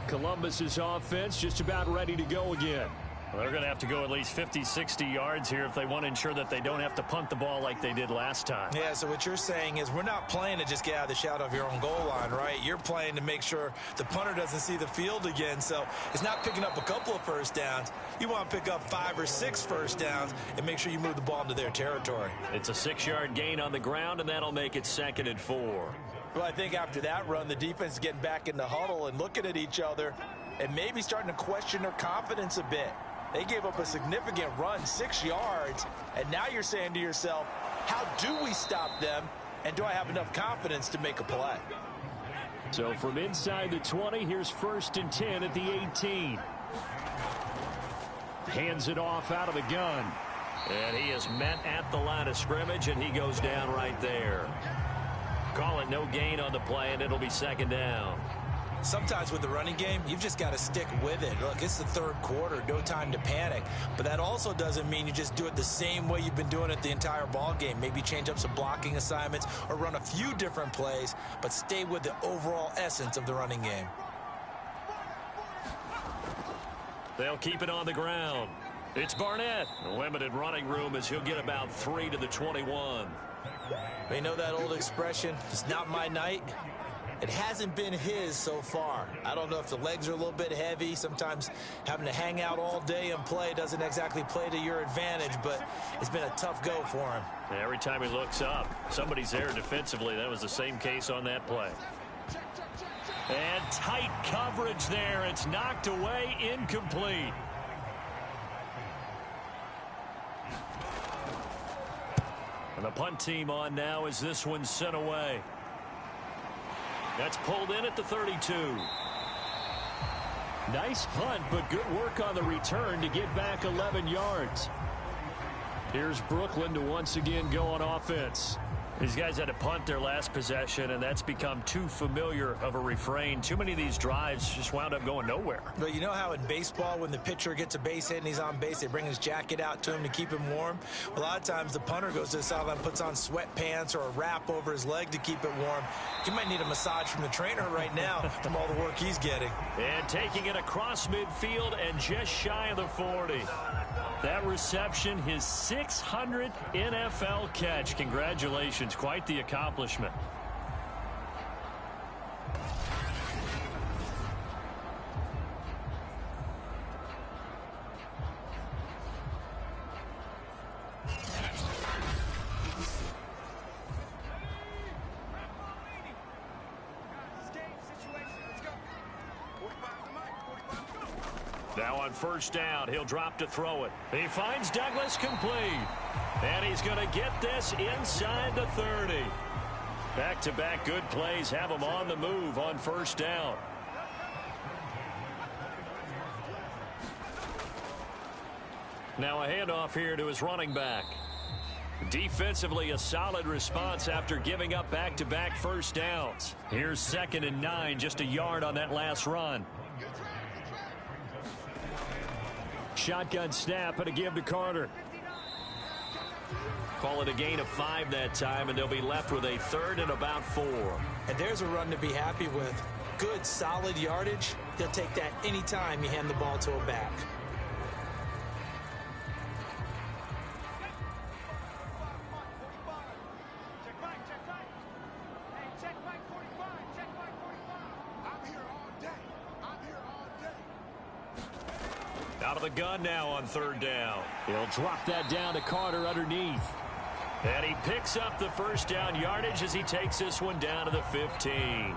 Columbus's offense just about ready to go again. Well, they're going to have to go at least 50, 60 yards here if they want to ensure that they don't have to punt the ball like they did last time. Yeah, so what you're saying is we're not playing to just get out of the shadow of your own goal line, right? You're playing to make sure the punter doesn't see the field again. So it's not picking up a couple of first downs. You want to pick up 5 or 6 first downs and make sure you move the ball into their territory. It's a 6-yard gain on the ground, and that'll make it 2nd and 4. Well, I think after that run, the defense is getting back in the huddle and looking at each other and maybe starting to question their confidence a bit. They gave up a significant run, 6 yards, and now you're saying to yourself, how do we stop them, and do I have enough confidence to make a play? So from inside the 20, here's 1st and 10 at the 18. Hands it off out of the gun. And he is met at the line of scrimmage, and he goes down right there. Call it no gain on the play, and it'll be 2nd down. Sometimes with the running game, you've just got to stick with it. Look, it's the 3rd quarter, no time to panic. But that also doesn't mean you just do it the same way you've been doing it the entire ball game. Maybe change up some blocking assignments or run a few different plays, but stay with the overall essence of the running game. They'll keep it on the ground. It's Barnett. Limited running room as he'll get about 3 to the 21. You know that old expression, it's not my night? It hasn't been his so far. I don't know if the legs are a little bit heavy. Sometimes having to hang out all day and play doesn't exactly play to your advantage, but it's been a tough go for him. Every time he looks up, somebody's there defensively. That was the same case on that play. And tight coverage there. It's knocked away, incomplete. And the punt team on now as this one's sent away. That's pulled in at the 32. Nice punt, but good work on the return to get back 11 yards. Here's Brooklyn to once again go on offense. These guys had to punt their last possession, and that's become too familiar of a refrain. Too many of these drives just wound up going nowhere. But you know how in baseball, when the pitcher gets a base hit and he's on base, they bring his jacket out to him to keep him warm? A lot of times the punter goes to the sideline, puts on sweatpants or a wrap over his leg to keep it warm. He might need a massage from the trainer right now from all the work he's getting. And taking it across midfield and just shy of the 40. That reception, his 600th NFL catch. Congratulations. Quite the accomplishment. Now on 1st down, he'll drop to throw it. He finds Douglas complete. And he's going to get this inside the 30. Back-to-back good plays have him on the move on 1st down. Now a handoff here to his running back. Defensively, a solid response after giving up back-to-back 1st downs. Here's 2nd and 9, just a yard on that last run. Shotgun snap and a give to Carter. Call it a gain of 5 that time, and they'll be left with a 3rd and about 4. And there's a run to be happy with. Good, solid yardage. He'll take that anytime you hand the ball to a back. Out of the gun now on 3rd down. He'll drop that down to Carter underneath. And he picks up the 1st down yardage as he takes this one down to the 15.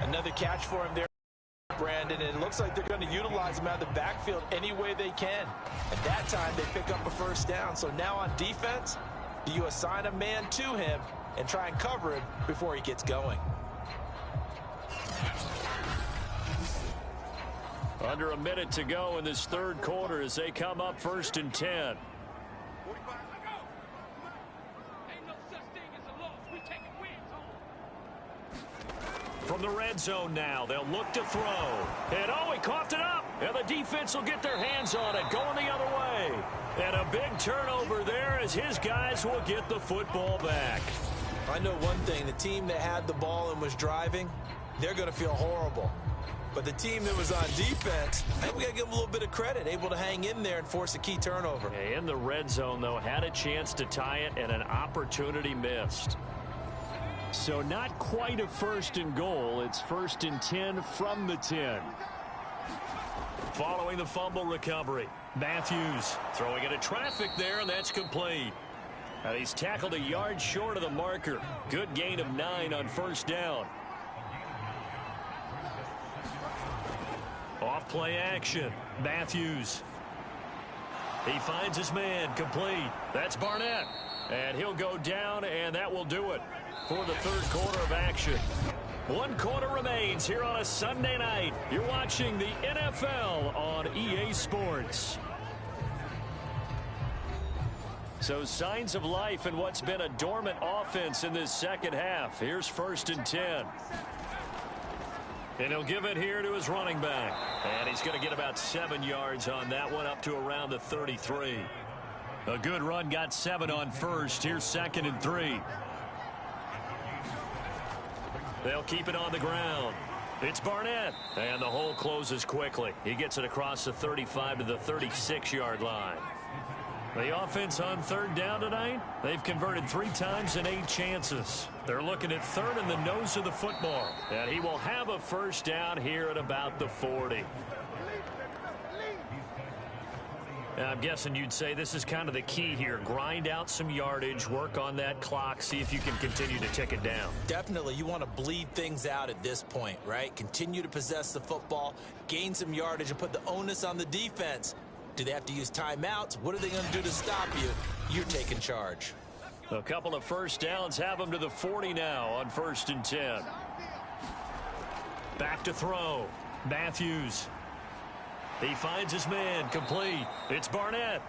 Another catch for him there, Brandon, and it looks like they're going to utilize him out of the backfield any way they can. At that time, they pick up a 1st down. So now on defense, do you assign a man to him and try and cover him before he gets going? Under a minute to go in this 3rd quarter as they come up 1st and 10. From the red zone now, they'll look to throw. And oh, he coughed it up. And the defense will get their hands on it, going the other way. And a big turnover there as his guys will get the football back. I know one thing. The team that had the ball and was driving, they're going to feel horrible. But the team that was on defense, I think we got to give them a little bit of credit, able to hang in there and force a key turnover. In the red zone, though, had a chance to tie it and an opportunity missed. So not quite a first and goal. It's 1st and 10 from the 10. Following the fumble recovery, Matthews throwing into traffic there, and that's complete. And he's tackled a yard short of the marker. Good gain of 9 on first down. Off play action. Matthews. He finds his man, complete. That's Barnett. And he'll go down, and that will do it for the third quarter of action. 1 quarter remains here on a Sunday night. You're watching the NFL on EA Sports. So signs of life in what's been a dormant offense in this second half. Here's 1st and 10. And he'll give it here to his running back. And he's going to get about 7 yards on that one, up to around the 33. A good run, got 7 on first. Here's 2nd and 3. They'll keep it on the ground. It's Barnett. And the hole closes quickly. He gets it across the 35 to the 36-yard line. The offense on 3rd down tonight, they've converted 3 times in 8 chances. They're looking at 3rd in the nose of the football. And he will have a first down here at about the 40. I'm guessing you'd say this is kind of the key here. Grind out some yardage, work on that clock, see if you can continue to tick it down. Definitely. You want to bleed things out at this point, right? Continue to possess the football, gain some yardage, and put the onus on the defense. Do they have to use timeouts? What are they going to do to stop you? You're taking charge. A couple of first downs have them to the 40 now on 1st and 10. Back to throw. Matthews. He finds his man, complete. It's Barnett.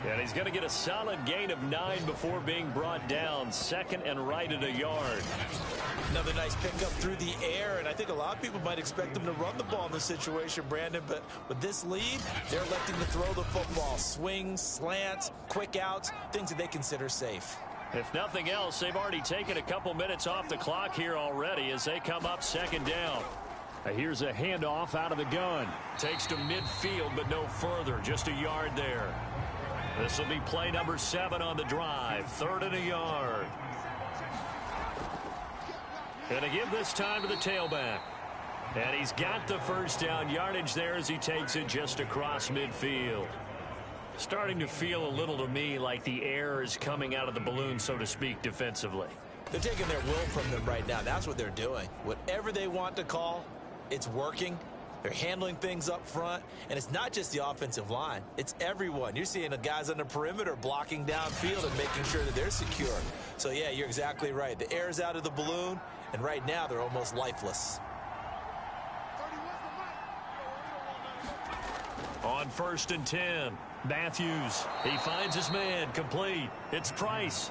And he's going to get a solid gain of 9 before being brought down. 2nd and right at a yard. Another nice pickup through the air, and I think a lot of people might expect them to run the ball in this situation, Brandon, but with this lead, they're electing to throw the football. Swings, slants, quick outs, things that they consider safe. If nothing else, they've already taken a couple minutes off the clock here already as they come up 2nd down. Here's a handoff out of the gun. Takes to midfield, but no further. Just a yard there. This will be play number 7 on the drive. 3rd and a yard. And to give this time to the tailback. And he's got the first down yardage there as he takes it just across midfield. Starting to feel a little to me like the air is coming out of the balloon, so to speak, defensively. They're taking their will from them right now. That's what they're doing. Whatever they want to call, it's working. They're handling things up front, and it's not just the offensive line. It's everyone. You're seeing the guys on the perimeter blocking downfield and making sure that they're secure. So, yeah, you're exactly right. The air's out of the balloon, and right now they're almost lifeless. On 1st and 10, Matthews. He finds his man, complete. It's Price.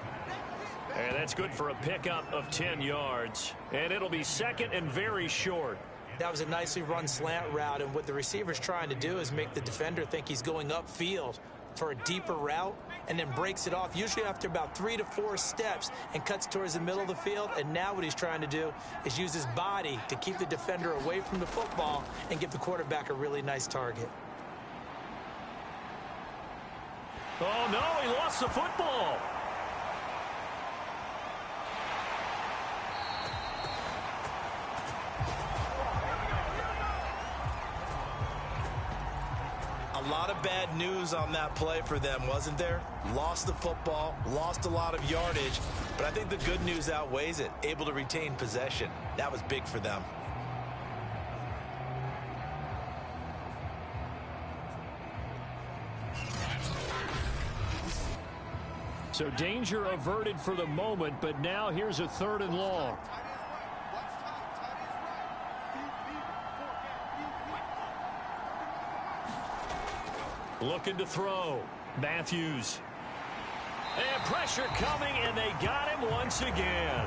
And that's good for a pickup of 10 yards. And it'll be 2nd and very short. That was a nicely run slant route, and what the receiver's trying to do is make the defender think he's going upfield for a deeper route and then breaks it off, usually after about 3 to 4 steps, and cuts towards the middle of the field. And now what he's trying to do is use his body to keep the defender away from the football and give the quarterback a really nice target. Oh, no, he lost the football. A lot of bad news on that play for them, wasn't there? Lost the football, lost a lot of yardage, but I think the good news outweighs it. Able to retain possession. That was big for them. So danger averted for the moment, but now here's a 3rd and long. Looking to throw. Matthews. And pressure coming, and they got him once again.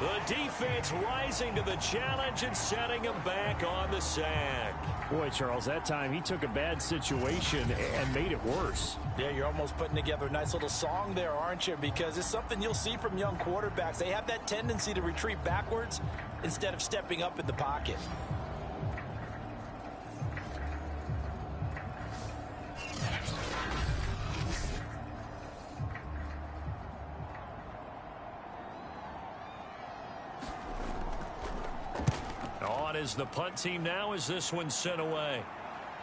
The defense rising to the challenge and setting him back on the sack. Boy, Charles, that time he took a bad situation and made it worse. Yeah, you're almost putting together a nice little song there, aren't you? Because it's something you'll see from young quarterbacks. They have that tendency to retreat backwards instead of stepping up in the pocket. On is the punt team now as this one's sent away.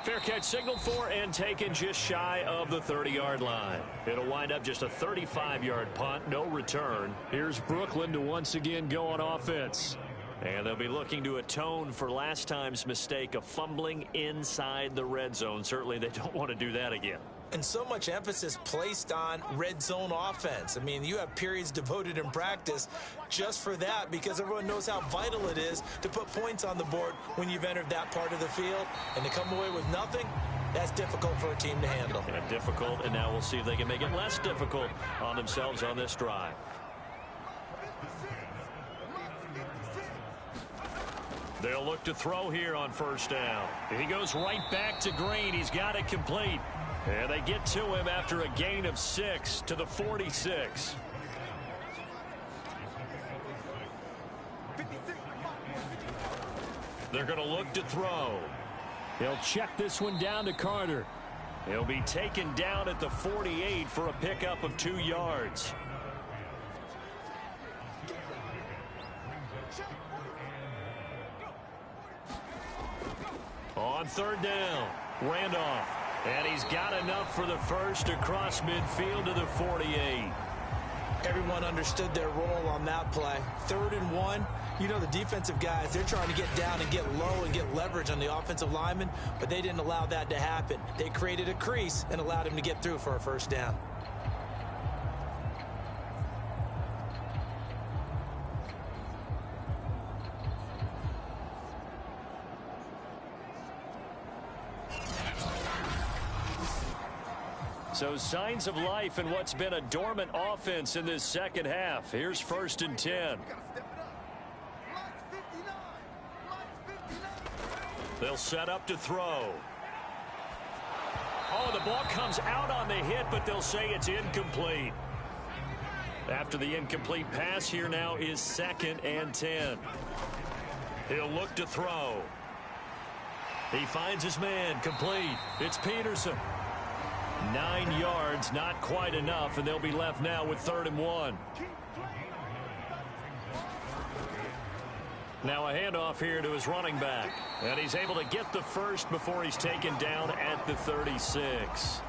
Fair catch signaled for and taken just shy of the 30-yard line. It'll wind up just a 35-yard punt, no return. Here's Brooklyn to once again go on offense. And they'll be looking to atone for last time's mistake of fumbling inside the red zone. Certainly they don't want to do that again. And so much emphasis placed on red zone offense. I mean, you have periods devoted in practice just for that because everyone knows how vital it is to put points on the board when you've entered that part of the field. And to come away with nothing, that's difficult for a team to handle. And difficult, and now we'll see if they can make it less difficult on themselves on this drive. They'll look to throw here on first down. He goes right back to Green. He's got it complete. And they get to him after a gain of 6 to the 46. They're going to look to throw. They'll check this one down to Carter. He'll be taken down at the 48 for a pickup of 2 yards. On third down, Randolph. And he's got enough for the first across midfield to the 48. Everyone understood their role on that play. 3rd and 1. You know the defensive guys, they're trying to get down and get low and get leverage on the offensive lineman, but they didn't allow that to happen. They created a crease and allowed him to get through for a first down. So signs of life in what's been a dormant offense in this second half. Here's 1st and 10. They'll set up to throw. Oh, the ball comes out on the hit, but they'll say it's incomplete. After the incomplete pass, here now is 2nd and 10. He'll look to throw. He finds his man, complete. It's Peterson. 9 yards, not quite enough, and they'll be left now with 3rd and 1. Now a handoff here to his running back. And he's able to get the first before he's taken down at the 36.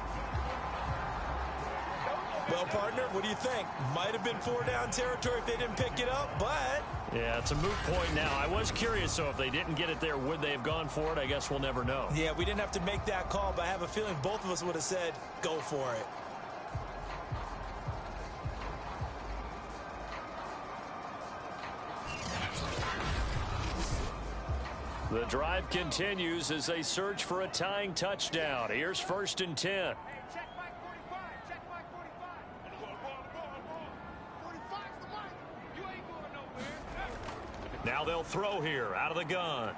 Well, partner, what do you think? Might have been 4-down territory if they didn't pick it up, but... Yeah, it's a moot point now. I was curious, so if they didn't get it there, would they have gone for it? I guess we'll never know. Yeah, we didn't have to make that call, but I have a feeling both of us would have said, go for it. The drive continues as they search for a tying touchdown. Here's 1st and 10. Now they'll throw here out of the gun.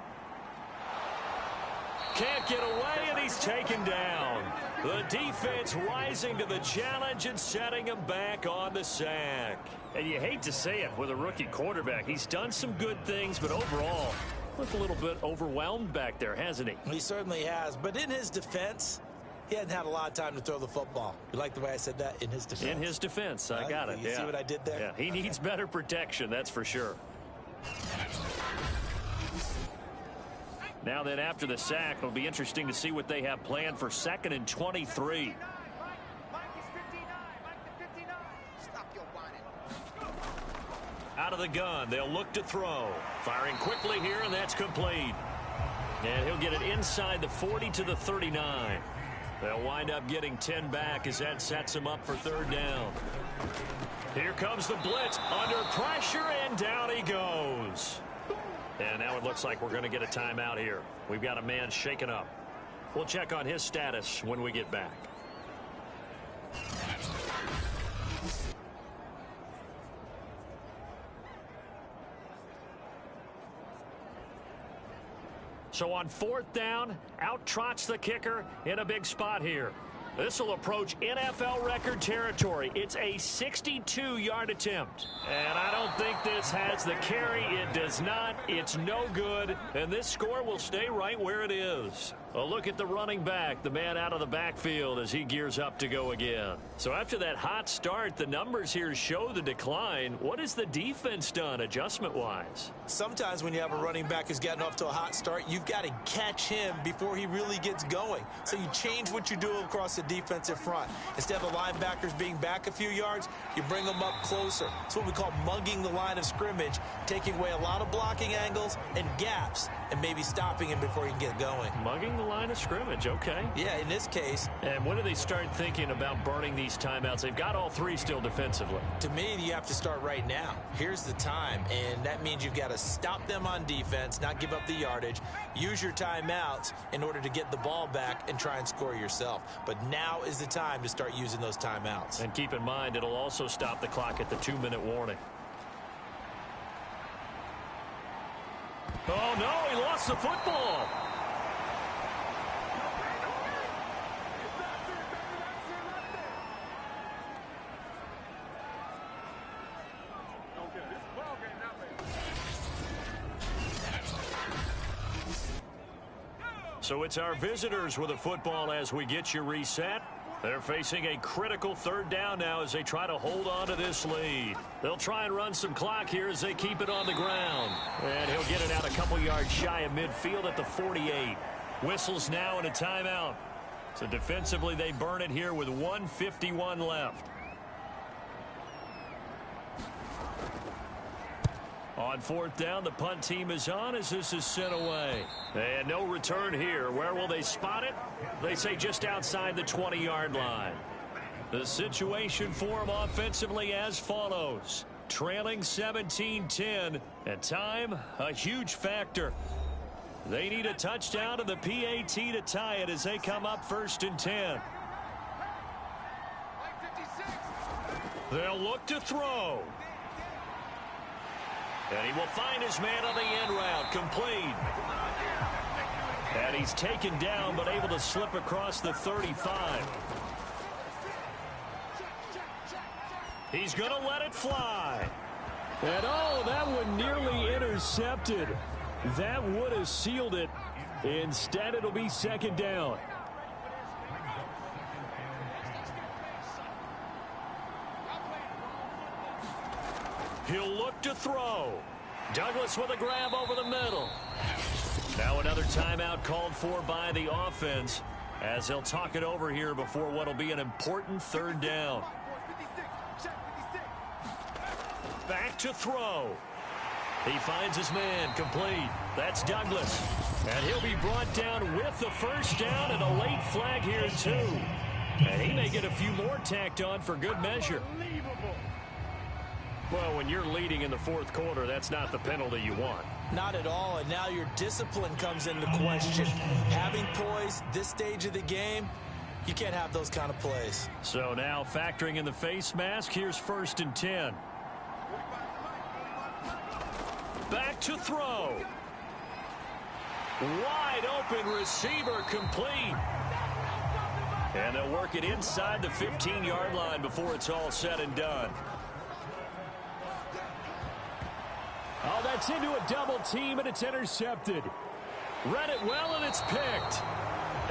Can't get away, and he's taken down. The defense rising to the challenge and setting him back on the sack. And you hate to say it with a rookie quarterback. He's done some good things, but overall, looked a little bit overwhelmed back there, hasn't he? He certainly has, but in his defense, he hadn't had a lot of time to throw the football. You like the way I said that? In his defense. In his defense, I got it. You see what I did there? Yeah, he needs better protection, that's for sure. Now then, after the sack, it'll be interesting to see what they have planned for 2nd and 23. Out of the gun, they'll look to throw. Firing quickly here, and that's complete. And he'll get it inside the 40 to the 39. They'll wind up getting 10 back as that sets him up for 3rd down. Here comes the blitz under pressure, and down he goes. And now it looks like we're going to get a timeout here. We've got a man shaken up. We'll check on his status when we get back. So on 4th down, out trots the kicker in a big spot here. This will approach NFL record territory. It's a 62-yard attempt. And I don't think this has the carry. It does not. It's no good. And this score will stay right where it is. A look at the running back, the man out of the backfield as he gears up to go again. So after that hot start, the numbers here show the decline. What has the defense done adjustment-wise? Sometimes when you have a running back who's gotten off to a hot start, you've got to catch him before he really gets going. So you change what you do across the defensive front. Instead of the linebackers being back a few yards, you bring them up closer. It's what we call mugging the line of scrimmage, taking away a lot of blocking angles and gaps, and maybe stopping him before he can get going. Mugging the line of scrimmage, okay. Yeah, in this case. And when do they start thinking about burning these timeouts? They've got all three still defensively. To me, you have to start right now. Here's the time, and that means you've got to stop them on defense, not give up the yardage, use your timeouts in order to get the ball back and try and score yourself. But now is the time to start using those timeouts. And keep in mind, it'll also stop the clock at the 2-minute warning. Oh, no, he lost the football. So it's our visitors with a football as we get you reset. They're facing a critical 3rd down now as they try to hold on to this lead. They'll try and run some clock here as they keep it on the ground. And he'll get it out a couple yards shy of midfield at the 48. Whistles now and a timeout. So defensively they burn it here with 1:51 left. On 4th down, the punt team is on as this is sent away. And no return here. Where will they spot it? They say just outside the 20-yard line. The situation for them offensively as follows. Trailing 17-10. And time, a huge factor. They need a touchdown and the PAT to tie it as they come up 1st and 10. They'll look to throw. And he will find his man on the end route, complete. And he's taken down, but able to slip across the 35. He's going to let it fly. And oh, that one nearly intercepted. That would have sealed it. Instead, it'll be 2nd down. He'll look to throw. Douglas with a grab over the middle. Now another timeout called for by the offense as they'll talk it over here before what will be an important 3rd down. Back to throw. He finds his man, complete. That's Douglas. And he'll be brought down with the 1st down and a late flag here too. And he may get a few more tacked on for good measure. Well, when you're leading in the 4th quarter, that's not the penalty you want. Not at all, and now your discipline comes into question. Having poise this stage of the game, you can't have those kind of plays. So now factoring in the face mask, here's 1st and 10. Back to throw. Wide open receiver, complete. And they'll work it inside the 15-yard line before it's all said and done. Oh, that's into a double team, and it's intercepted. Read it well, and it's picked.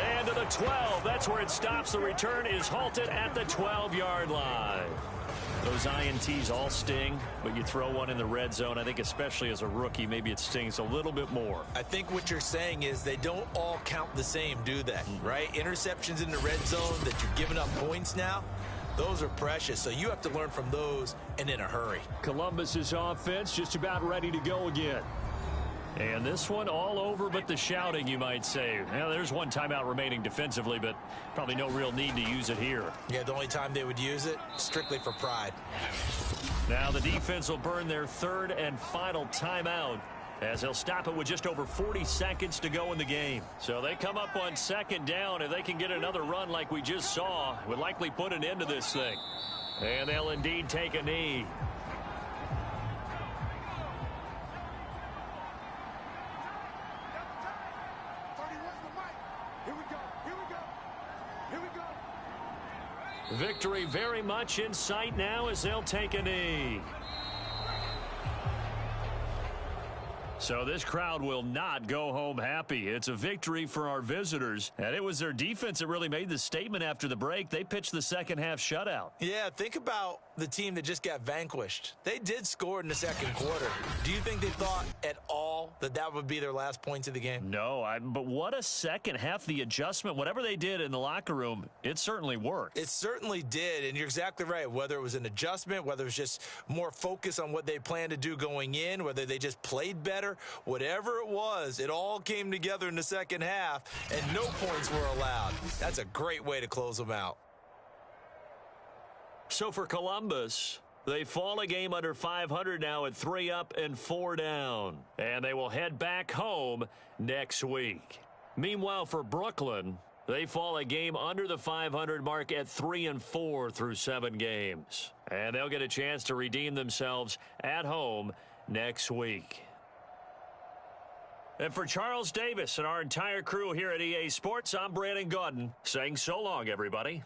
And to the 12. That's where it stops. The return is halted at the 12-yard line. Those INTs all sting, but you throw one in the red zone, I think especially as a rookie, maybe it stings a little bit more. I think what you're saying is they don't all count the same, do they? Right? Interceptions in the red zone that you're giving up points now, those are precious, so you have to learn from those and in a hurry. Columbus's offense just about ready to go again. And this one all over but the shouting, you might say. Now, there's one timeout remaining defensively, but probably no real need to use it here. Yeah, the only time they would use it, strictly for pride. Now the defense will burn their 3rd and final timeout as they'll stop it with just over 40 seconds to go in the game. So they come up on 2nd down. If they can get another run like we just saw, it would likely put an end to this thing. And they'll indeed take a knee. Victory very much in sight now as they'll take a knee. So this crowd will not go home happy. It's a victory for our visitors, and it was their defense that really made the statement after the break. They pitched the second half shutout. Yeah, think about the team that just got vanquished. They did score in the second quarter. Do you think they thought at all that that would be their last points of the game? No, but what a second half. The adjustment, whatever they did in the locker room, it certainly worked. It certainly did, and you're exactly right. Whether it was an adjustment, whether it was just more focus on what they planned to do going in, whether they just played better, whatever it was, it all came together in the second half, and no points were allowed. That's a great way to close them out. So for Columbus, they fall a game under 500 now at 3 up and 4 down. And they will head back home next week. Meanwhile, for Brooklyn, they fall a game under the 500 mark at 3 and 4 through 7 games. And they'll get a chance to redeem themselves at home next week. And for Charles Davis and our entire crew here at EA Sports, I'm Brandon Gaudin saying so long, everybody.